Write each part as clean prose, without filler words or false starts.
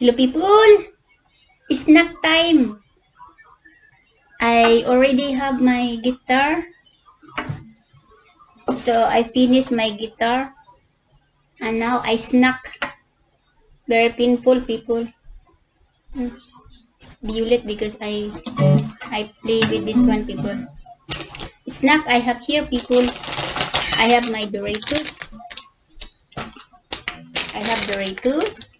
Hello people, snack time. I already have my guitar, so I finished my guitar and now I snack. Very painful people. It's violet because I play with this one people. Snack I have here people. I have my Doritos. I have Doritos.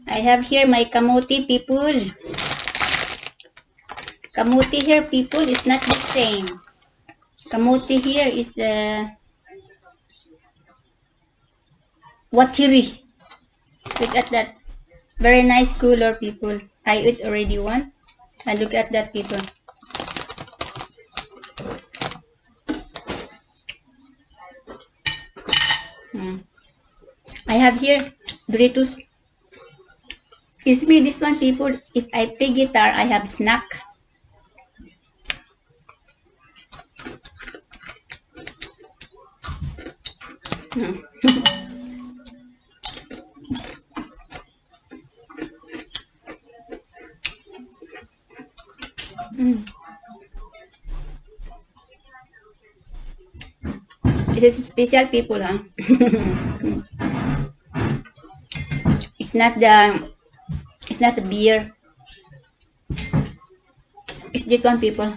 I have here my kamote people. Kamote here people is not the same. Kamote here is watery. Look at that. Very nice color people. I eat already one. And look at that people. I have here Doritos. It's me this one people. If I play guitar, I have snack. This is special people, huh? It's not the beer. It's this one people.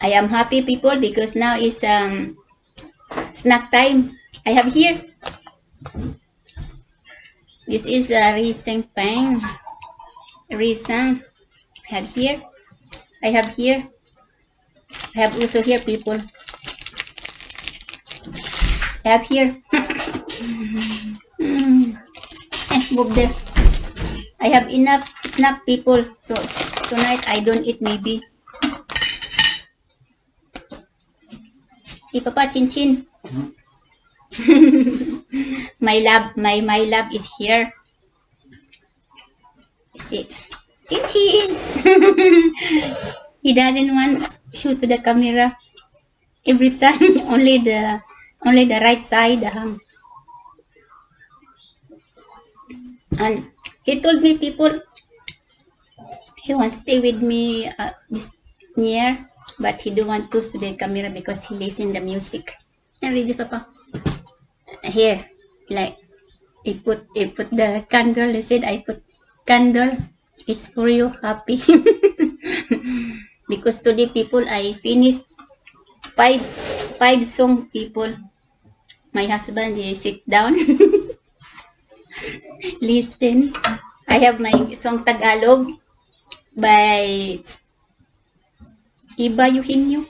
I am happy people because now is snack time. I have here. This is a rising pan. Rising. I have here. I have here. I have also here people. I have here. Move there. I have enough snack people. So tonight I don't eat maybe. Si Papa Chin Chin. my lab is here. See. Chin Chin. He doesn't want shoot to the camera every time. only the right side. And he told me people he wants to stay with me this year, but he don't want to the camera because he listen the music. And read this, Papa. Here, like he put the candle. He said, "I put candle. It's for you, happy." Because today, people, I finished five song. People, my husband he sit down, listen. I have my song Tagalog by Iba Eugenio.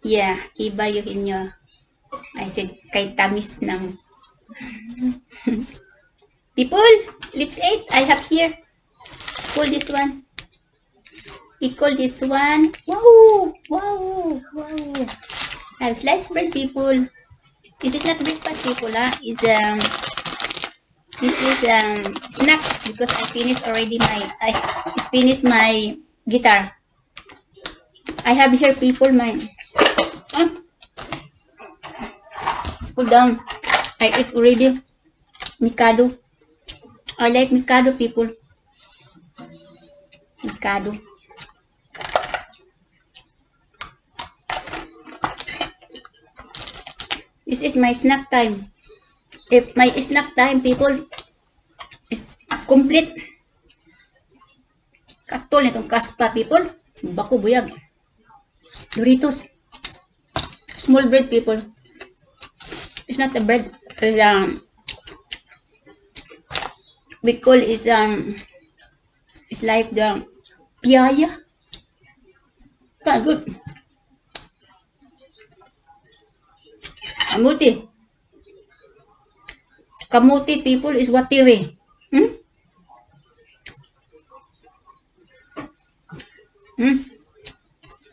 Yeah, Iba Eugenio. I said, kay tamis ng. People, let's eat. I have here. Call this one. We call this one. Wow, wow, wow. I have sliced bread, people. This is not breakfast, people. This is snack because I finished already I finished my guitar. I have here, people, my. Pull down. I eat already mikado. I like mikado, people. Mikado. This is my snack time. If my snack time, people, is complete. Katol nitong kaspa, people. Bako buyag. Doritos. Small bread, people. It's not a bread. We call it's like the piaya. Quite good. Kamote. Kamote, people, is watiri.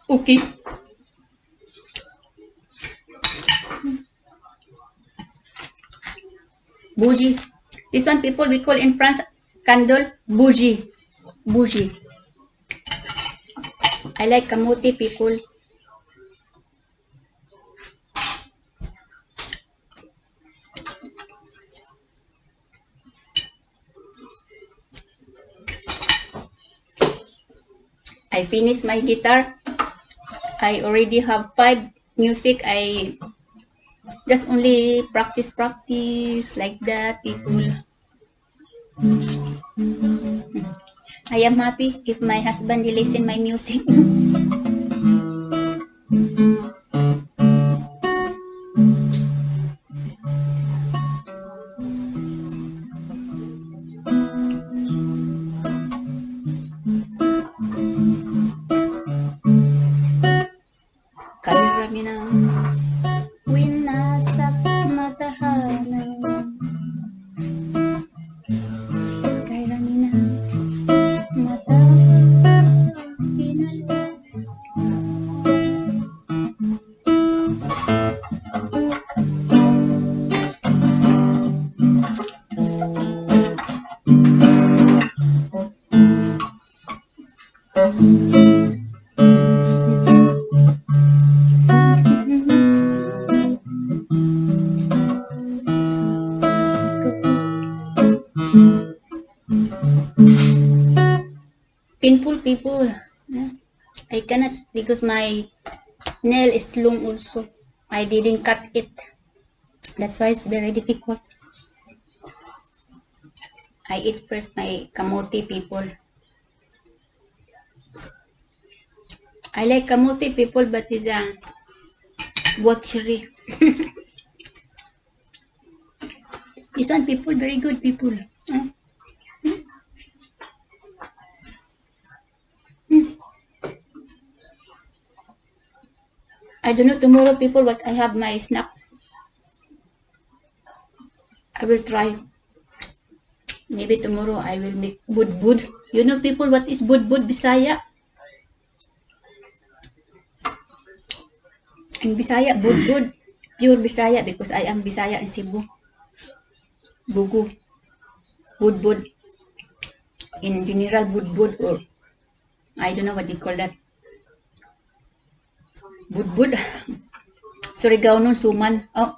Okay. Bougie. This one, people, we call in France candle bougie. Bougie. I like kamote people. I finished my guitar. I already have 5 music. I just only practice like that, people. I am happy if my husband will listen my music. Kami na winasak na tahanan. Kay rami na mata pinalo. Painful people. I cannot because my nail is long also. I didn't cut it. That's why it's very difficult. I eat first my kamote people. I like kamote people, but it's watery. This one people very good people. I don't know tomorrow people what I have my snack. I will try. Maybe tomorrow I will make bud bud. You know people what is bud bud Bisaya? In Bisaya bud bud. Pure Bisaya because I am Bisaya in Cebu. Bugu. Bud bud. In general bud bud or I don't know what you call that. Bud bud. Surigao nun suman. Oh,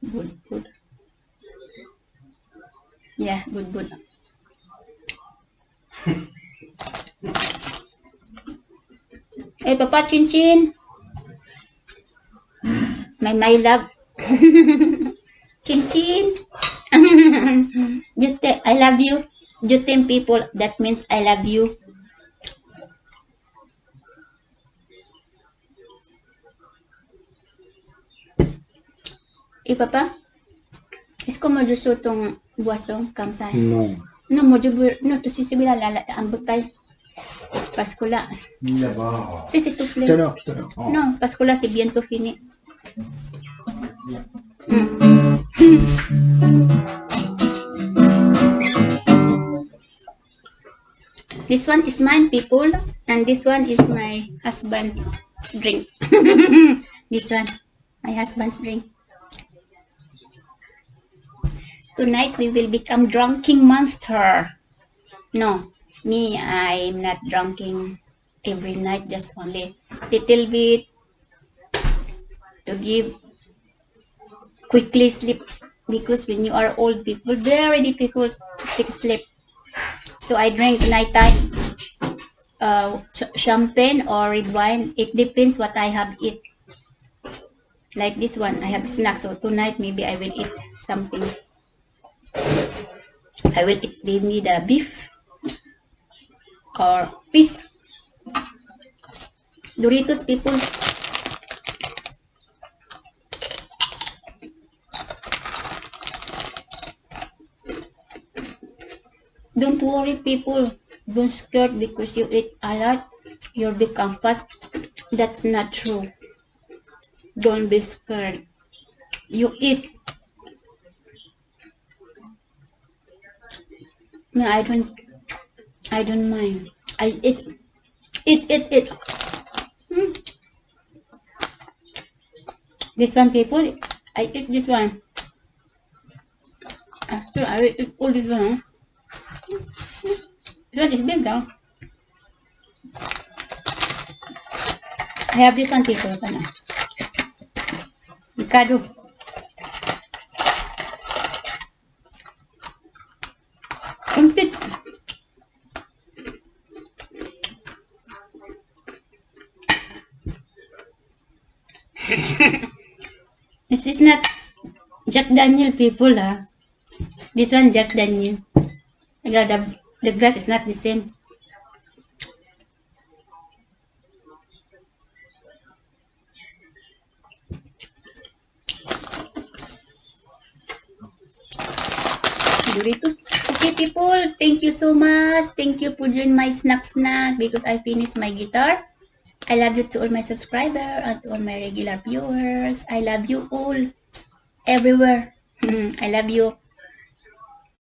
bud bud. Yeah, bud bud. Hey, Papa Chin Chin. My love. Chin Chin. I love you. Jutim people, that means I love you. Eh, Papa, est-ce que moi je saute ton boisson comme ça? Non. Non, moi je veux. Non, tu sais, celui-là, là, en bouteille. Parce que là. Là-bas. Si, s'il te plaît. Tout à l'heure, tout à l'heure. Oh. Non, parce que là, c'est bientôt fini. This one is mine, people, and this one is my husband drink. This one, my husband's drink. Tonight we will become drunking monster. No, me, I'm not drinking every night, just only little bit to give quickly sleep because when you are old people, very difficult to take sleep. So I drink nighttime champagne or red wine. It depends what I have eat. Like this one, I have snacks. So tonight maybe I will eat something. I will eat maybe the beef or fish. Doritos people. Don't worry people. Don't scared because you eat a lot. You'll become fat. That's not true. Don't be scared. You eat. No, I don't mind. I eat. Eat. Hmm. This one people, I eat this one. After I will eat all this one. This one is big, huh? I have this one people. Mikado. Complete. This is not Jack Daniel people, ah. This one Jack Daniel. The grass is not the same. Doritos. Okay, people. Thank you so much. Thank you for joining my snack because I finished my guitar. I love you to all my subscribers and to all my regular viewers. I love you all everywhere. I love you.